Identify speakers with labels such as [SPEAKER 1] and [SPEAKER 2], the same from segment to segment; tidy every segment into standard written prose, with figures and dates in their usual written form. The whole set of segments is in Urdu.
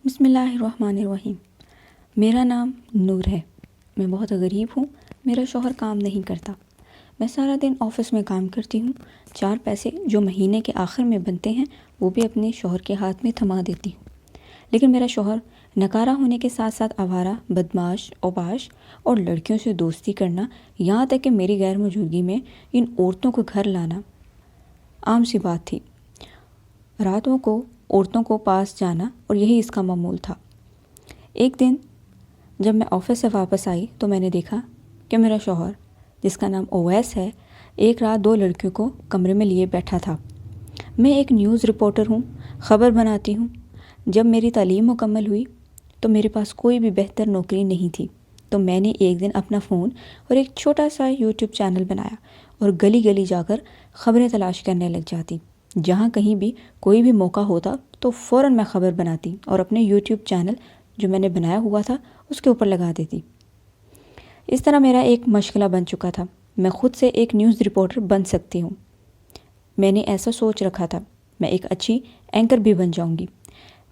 [SPEAKER 1] بسم اللہ الرحمن الرحیم۔ میرا نام نور ہے۔ میں بہت غریب ہوں۔ میرا شوہر کام نہیں کرتا۔ میں سارا دن آفس میں کام کرتی ہوں۔ 4 پیسے جو مہینے کے آخر میں بنتے ہیں وہ بھی اپنے شوہر کے ہاتھ میں تھما دیتی ہوں۔ لیکن میرا شوہر نکارہ ہونے کے ساتھ ساتھ آوارہ، بدمعاش، اوباش اور لڑکیوں سے دوستی کرنا، یہاں تک کہ میری غیر موجودگی میں ان عورتوں کو گھر لانا عام سی بات تھی۔ راتوں کو عورتوں کو پاس جانا اور یہی اس کا معمول تھا۔ ایک دن جب میں آفس سے واپس آئی تو میں نے دیکھا کہ میرا شوہر، جس کا نام اویس ہے، ایک رات 2 لڑکیوں کو کمرے میں لیے بیٹھا تھا۔ میں ایک نیوز رپورٹر ہوں، خبر بناتی ہوں۔ جب میری تعلیم مکمل ہوئی تو میرے پاس کوئی بھی بہتر نوکری نہیں تھی، تو میں نے ایک دن اپنا فون اور ایک چھوٹا سا یوٹیوب چینل بنایا اور گلی گلی جا کر خبریں تلاش کرنے لگ جاتی۔ جہاں کہیں بھی کوئی بھی موقع ہوتا تو فوراً میں خبر بناتی اور اپنے یوٹیوب چینل جو میں نے بنایا ہوا تھا اس کے اوپر لگا دیتی۔ اس طرح میرا ایک مشغلہ بن چکا تھا۔ میں خود سے ایک نیوز رپورٹر بن سکتی ہوں۔ میں نے ایسا سوچ رکھا تھا، میں ایک اچھی اینکر بھی بن جاؤں گی۔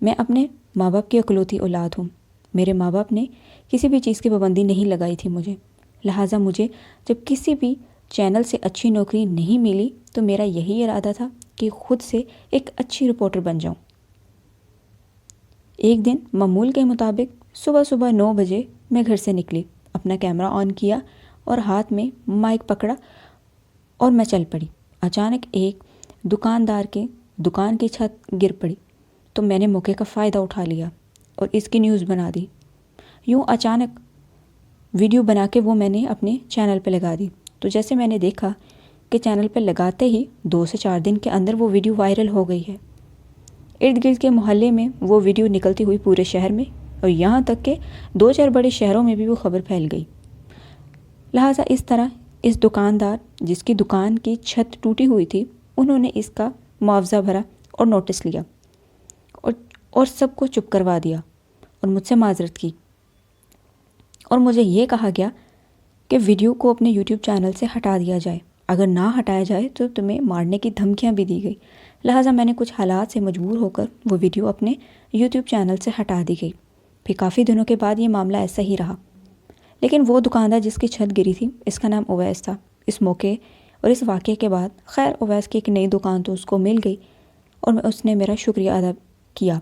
[SPEAKER 1] میں اپنے ماں باپ کی اکلوتی اولاد ہوں۔ میرے ماں باپ نے کسی بھی چیز کی پابندی نہیں لگائی تھی مجھے، لہٰذا مجھے جب کسی بھی چینل سے اچھی نوکری نہیں ملی تو میرا یہی ارادہ تھا کہ خود سے ایک اچھی رپورٹر بن جاؤں۔ ایک دن معمول کے مطابق صبح 9 بجے میں گھر سے نکلی، اپنا کیمرہ آن کیا اور ہاتھ میں مائک پکڑا اور میں چل پڑی۔ اچانک ایک دکاندار کے دکان کی چھت گر پڑی تو میں نے موقع کا فائدہ اٹھا لیا اور اس کی نیوز بنا دی۔ یوں اچانک ویڈیو بنا کے وہ میں نے اپنے چینل پہ لگا دی۔ تو جیسے میں نے دیکھا کہ چینل پہ لگاتے ہی 2 سے 4 دن کے اندر وہ ویڈیو وائرل ہو گئی ہے۔ ارد گرد کے محلے میں وہ ویڈیو نکلتی ہوئی پورے شہر میں اور یہاں تک کہ 2-4 بڑے شہروں میں بھی وہ خبر پھیل گئی۔ لہٰذا اس طرح اس دکاندار جس کی دکان کی چھت ٹوٹی ہوئی تھی، انہوں نے اس کا معاوضہ بھرا اور نوٹس لیا اور سب کو چپ کروا دیا اور مجھ سے معذرت کی، اور مجھے یہ کہا گیا کہ ویڈیو کو اپنے یوٹیوب چینل سے ہٹا دیا جائے، اگر نہ ہٹایا جائے تو تمہیں مارنے کی دھمکیاں بھی دی گئی۔ لہٰذا میں نے کچھ حالات سے مجبور ہو کر وہ ویڈیو اپنے یوٹیوب چینل سے ہٹا دی گئی۔ پھر کافی دنوں کے بعد یہ معاملہ ایسا ہی رہا، لیکن وہ دکاندار جس کی چھت گری تھی، اس کا نام اویس تھا۔ اس موقع اور اس واقعے کے بعد خیر اویس کی ایک نئی دکان تو اس کو مل گئی اور اس نے میرا شکریہ ادا کیا،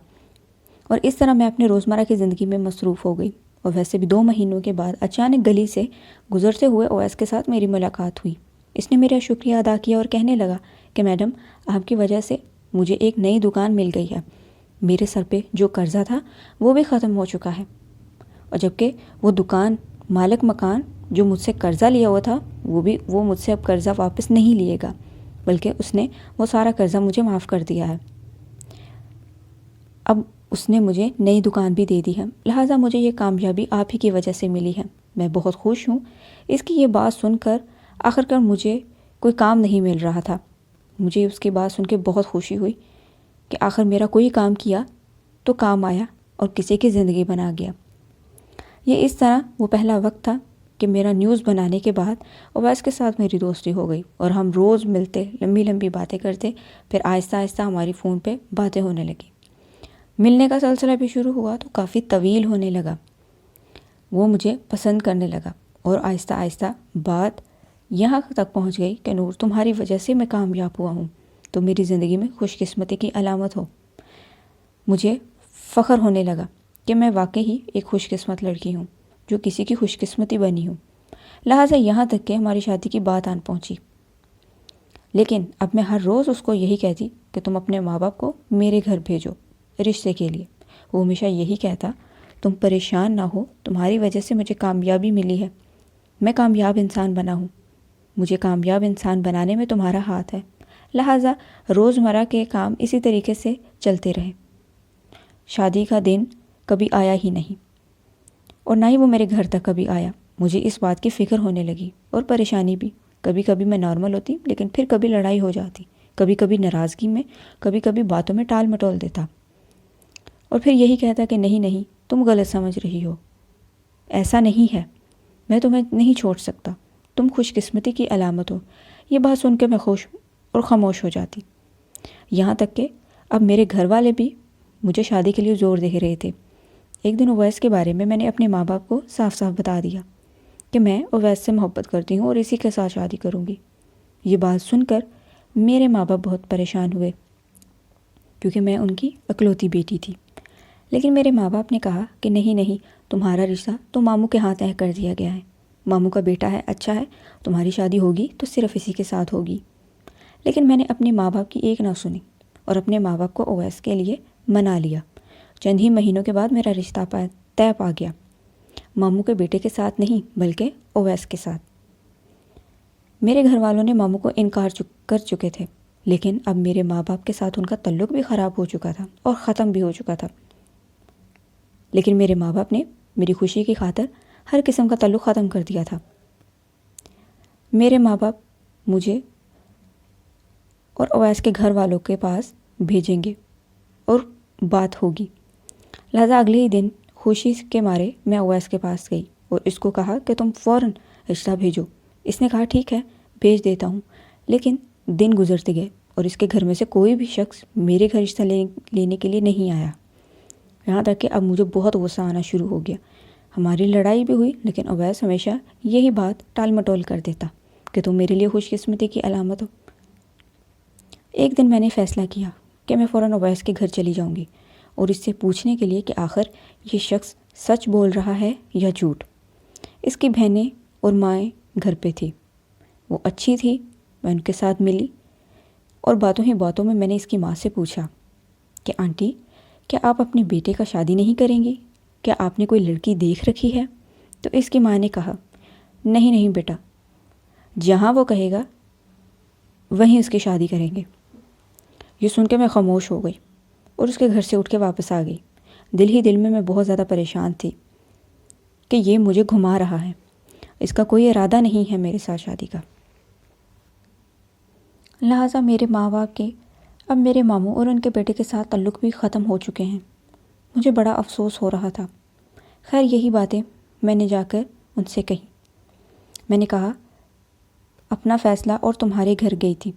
[SPEAKER 1] اور اس طرح میں اپنے روزمرہ کی زندگی میں مصروف ہو گئی۔ اور ویسے بھی 2 مہینوں کے بعد اچانک گلی سے گزرتے ہوئے اویس کے ساتھ میری ملاقات ہوئی۔ اس نے میرا شکریہ ادا کیا اور کہنے لگا کہ میڈم، آپ کی وجہ سے مجھے ایک نئی دکان مل گئی ہے، میرے سر پہ جو قرضہ تھا وہ بھی ختم ہو چکا ہے، اور جبکہ وہ دکان مالک مکان جو مجھ سے قرضہ لیا ہوا تھا وہ مجھ سے اب قرضہ واپس نہیں لیے گا، بلکہ اس نے وہ سارا قرضہ مجھے معاف کر دیا ہے۔ اب اس نے مجھے نئی دکان بھی دے دی ہے، لہٰذا مجھے یہ کامیابی آپ ہی کی وجہ سے ملی ہے۔ میں بہت خوش ہوں۔ اس کی یہ بات سن کر آخر کار مجھے کوئی کام نہیں مل رہا تھا۔ مجھے اس کی بات سن کے بہت خوشی ہوئی کہ آخر میرا کوئی کام کیا تو کام آیا اور کسی کی زندگی بنا گیا۔ یہ اس طرح وہ پہلا وقت تھا کہ میرا نیوز بنانے کے بعد اویس کے ساتھ میری دوستی ہو گئی اور ہم روز ملتے، لمبی باتیں کرتے، پھر آہستہ آہستہ ہماری فون پہ باتیں ہونے لگی۔ ملنے کا سلسلہ بھی شروع ہوا تو کافی طویل ہونے لگا۔ وہ مجھے پسند کرنے لگا اور آہستہ آہستہ بات یہاں تک پہنچ گئی کہ نور، تمہاری وجہ سے میں کامیاب ہوا ہوں، تو میری زندگی میں خوش قسمتی کی علامت ہو۔ مجھے فخر ہونے لگا کہ میں واقعی ایک خوش قسمت لڑکی ہوں جو کسی کی خوش قسمتی بنی ہوں۔ لہٰذا یہاں تک کہ ہماری شادی کی بات آن پہنچی، لیکن اب میں ہر روز اس کو یہی کہتی کہ تم اپنے ماں باپ کو میرے گھر بھیجو رشتے کے لیے۔ وہ ہمیشہ یہی کہتا، تم پریشان نہ ہو، تمہاری وجہ سے مجھے کامیابی ملی ہے، میں کامیاب انسان بنا ہوں، مجھے کامیاب انسان بنانے میں تمہارا ہاتھ ہے۔ لہٰذا روزمرہ کے کام اسی طریقے سے چلتے رہے۔ شادی کا دن کبھی آیا ہی نہیں اور نہ ہی وہ میرے گھر تک کبھی آیا۔ مجھے اس بات کی فکر ہونے لگی اور پریشانی بھی۔ کبھی کبھی میں نارمل ہوتی، لیکن پھر کبھی لڑائی ہو جاتی، کبھی کبھی ناراضگی میں، کبھی کبھی باتوں میں ٹال مٹول دیتا، اور پھر یہی کہتا کہ نہیں تم غلط سمجھ رہی ہو، ایسا نہیں ہے، میں تمہیں نہیں چھوڑ سکتا، تم خوش قسمتی کی علامت ہو۔ یہ بات سن کے میں خوش اور خاموش ہو جاتی، یہاں تک کہ اب میرے گھر والے بھی مجھے شادی کے لیے زور دے رہے تھے۔ ایک دن اویس کے بارے میں نے اپنے ماں باپ کو صاف صاف بتا دیا کہ میں اویس سے محبت کرتی ہوں اور اسی کے ساتھ شادی کروں گی۔ یہ بات سن کر میرے ماں باپ بہت پریشان ہوئے کیونکہ میں ان کی اکلوتی بیٹی تھی، لیکن میرے ماں باپ نے کہا کہ نہیں، تمہارا رشتہ تو ماموں کے ہاں طے کر دیا گیا ہے، ماموں کا بیٹا ہے، اچھا ہے، تمہاری شادی ہوگی تو صرف اسی کے ساتھ ہوگی۔ لیکن میں نے اپنے ماں باپ کی ایک نہ سنی اور اپنے ماں باپ کو اویس کے لیے منا لیا۔ چند ہی مہینوں کے بعد میرا رشتہ طے پا گیا، ماموں کے بیٹے کے ساتھ نہیں بلکہ اویس کے ساتھ۔ میرے گھر والوں نے ماموں کو انکار کر چکے تھے، لیکن اب میرے ماں باپ کے ساتھ ان کا تعلق بھی خراب ہو چکا تھا اور ختم بھی ہو چکا تھا، لیکن میرے ماں باپ نے میری خوشی کی خاطر ہر قسم کا تعلق ختم کر دیا تھا۔ میرے ماں باپ مجھے اور اویس کے گھر والوں کے پاس بھیجیں گے اور بات ہوگی، لہذا اگلے ہی دن خوشی کے مارے میں اویس کے پاس گئی اور اس کو کہا کہ تم فوراً رشتہ بھیجو۔ اس نے کہا ٹھیک ہے، بھیج دیتا ہوں، لیکن دن گزرتے گئے اور اس کے گھر میں سے کوئی بھی شخص میرے گھر رشتہ لینے کے لیے نہیں آیا، یہاں تک کہ اب مجھے بہت غصہ آنا شروع ہو گیا۔ ہماری لڑائی بھی ہوئی، لیکن اویس ہمیشہ یہی بات ٹال مٹول کر دیتا کہ تم میرے لیے خوش قسمتی کی علامت ہو۔ ایک دن میں نے فیصلہ کیا کہ میں فوراً اویس کے گھر چلی جاؤں گی اور اس سے پوچھنے کے لیے کہ آخر یہ شخص سچ بول رہا ہے یا جھوٹ۔ اس کی بہنیں اور مائیں گھر پہ تھی، وہ اچھی تھی، میں ان کے ساتھ ملی اور باتوں ہی باتوں میں نے اس کی ماں سے پوچھا کہ آنٹی، کیا آپ اپنے بیٹے کا شادی نہیں کریں گی؟ کیا آپ نے کوئی لڑکی دیکھ رکھی ہے؟ تو اس کی ماں نے کہا نہیں بیٹا، جہاں وہ کہے گا وہیں اس کی شادی کریں گے۔ یہ سن کے میں خاموش ہو گئی اور اس کے گھر سے اٹھ کے واپس آ گئی۔ دل ہی دل میں بہت زیادہ پریشان تھی کہ یہ مجھے گھما رہا ہے، اس کا کوئی ارادہ نہیں ہے میرے ساتھ شادی کا۔ لہٰذا میرے ماں باپ کے اب میرے ماموں اور ان کے بیٹے کے ساتھ تعلق بھی ختم ہو چکے ہیں۔ مجھے بڑا افسوس ہو رہا تھا۔ خیر یہی باتیں میں نے جا کر ان سے کہی۔ میں نے کہا اپنا فیصلہ اور تمہارے گھر گئی تھی،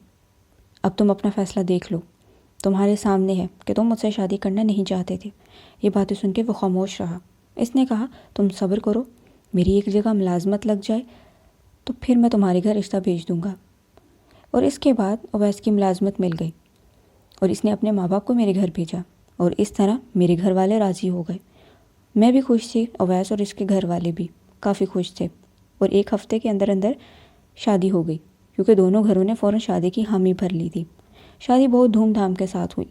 [SPEAKER 1] اب تم اپنا فیصلہ دیکھ لو، تمہارے سامنے ہے کہ تم مجھ سے شادی کرنا نہیں چاہتے تھے۔ یہ باتیں سن کے وہ خاموش رہا۔ اس نے کہا تم صبر کرو، میری ایک جگہ ملازمت لگ جائے تو پھر میں تمہارے گھر رشتہ بھیج دوں گا۔ اور اس کے بعد اویس کی ملازمت مل گئی اور اس نے اپنے ماں باپ کو میرے گھر بھیجا اور اس طرح میرے گھر والے راضی ہو گئے۔ میں بھی خوش تھی، اویس اور اس کے گھر والے بھی کافی خوش تھے اور ایک ہفتے کے اندر شادی ہو گئی کیونکہ دونوں گھروں نے فوراً شادی کی حامی بھر لی تھی۔ شادی بہت دھوم دھام کے ساتھ ہوئی،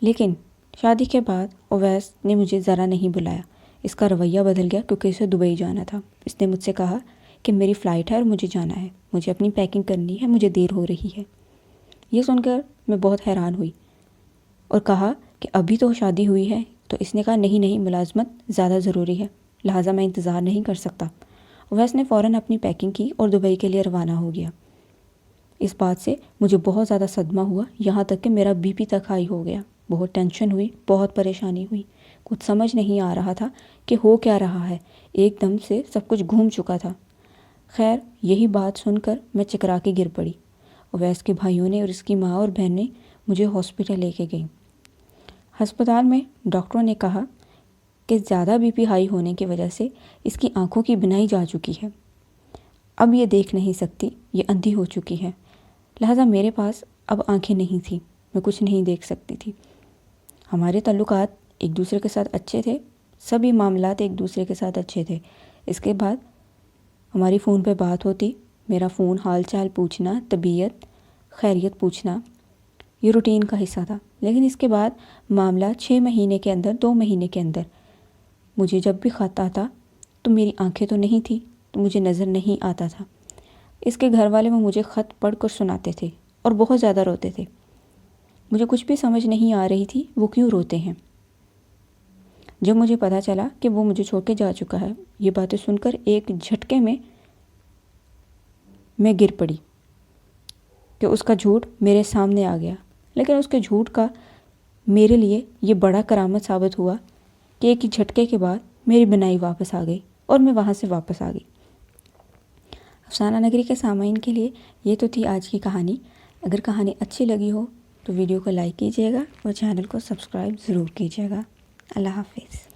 [SPEAKER 1] لیکن شادی کے بعد اویس نے مجھے ذرا نہیں بلایا۔ اس کا رویہ بدل گیا کیونکہ اسے دبئی جانا تھا۔ اس نے مجھ سے کہا کہ میری فلائٹ ہے اور مجھے جانا ہے، مجھے اپنی پیکنگ کرنی ہے، مجھے دیر ہو رہی ہے۔ یہ سن کر میں بہت حیران ہوئی اور کہا کہ ابھی تو شادی ہوئی ہے۔ تو اس نے کہا نہیں، ملازمت زیادہ ضروری ہے، لہٰذا میں انتظار نہیں کر سکتا۔ اویس نے فوراً اپنی پیکنگ کی اور دبئی کے لیے روانہ ہو گیا۔ اس بات سے مجھے بہت زیادہ صدمہ ہوا، یہاں تک کہ میرا بی پی تک ہائی ہو گیا۔ بہت ٹینشن ہوئی، بہت پریشانی ہوئی، کچھ سمجھ نہیں آ رہا تھا کہ ہو کیا رہا ہے، ایک دم سے سب کچھ گھوم چکا تھا۔ خیر یہی بات سن کر میں چکرا کے گر پڑی۔ اویس کے بھائیوں نے اور اس کی ماں اور بہنیں مجھے ہاسپٹل لے کے گئیں۔ ہسپتال میں ڈاکٹروں نے کہا کہ زیادہ بی پی ہائی ہونے کی وجہ سے اس کی آنکھوں کی بینائی جا چکی ہے، اب یہ دیکھ نہیں سکتی، یہ اندھی ہو چکی ہے، لہٰذا میرے پاس اب آنکھیں نہیں تھیں، میں کچھ نہیں دیکھ سکتی تھی۔ ہمارے تعلقات ایک دوسرے کے ساتھ اچھے تھے، سبھی معاملات ایک دوسرے کے ساتھ اچھے تھے۔ اس کے بعد ہماری فون پہ بات ہوتی، میرا فون حال چال پوچھنا، طبیعت خیریت پوچھنا، یہ روٹین کا حصہ تھا۔ لیکن اس کے بعد معاملہ 6 مہینے کے اندر، 2 مہینے کے اندر مجھے جب بھی خط آتا تو میری آنکھیں تو نہیں تھی تو مجھے نظر نہیں آتا تھا۔ اس کے گھر والے وہ مجھے خط پڑھ کر سناتے تھے اور بہت زیادہ روتے تھے۔ مجھے کچھ بھی سمجھ نہیں آ رہی تھی وہ کیوں روتے ہیں۔ جب مجھے پتہ چلا کہ وہ مجھے چھوڑ کے جا چکا ہے، یہ باتیں سن کر ایک جھٹکے میں گر پڑی کہ اس کا جھوٹ میرے سامنے آ گیا۔ لیکن اس کے جھوٹ کا میرے لیے یہ بڑا کرامت ثابت ہوا کہ ایک ہی جھٹکے کے بعد میری بینائی واپس آ گئی اور میں وہاں سے واپس آ گئی۔ افسانہ نگری کے سامعین کے لیے یہ تو تھی آج کی کہانی۔ اگر کہانی اچھی لگی ہو تو ویڈیو کو لائک کیجیے گا اور چینل کو سبسکرائب ضرور کیجیے گا۔ اللہ حافظ۔